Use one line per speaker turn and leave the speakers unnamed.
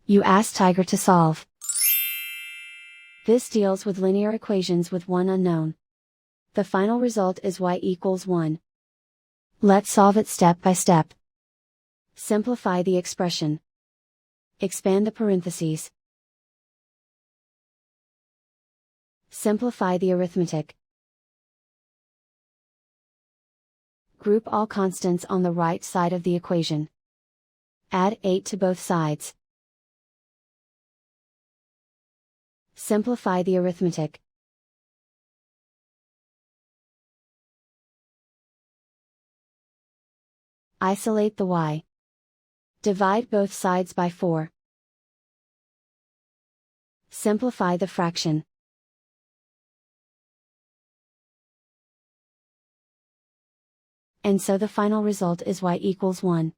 You ask Tiger to solve. This deals with linear equations with one unknown. The final result is y equals 1. Let's solve it step by step. Simplify the expression. Expand the parentheses. Simplify the arithmetic. Group all constants on the right side of the equation. Add 8 to both sides. Simplify the arithmetic. Isolate the y. Divide both sides by 4. Simplify the fraction. And so the final result is y equals 1.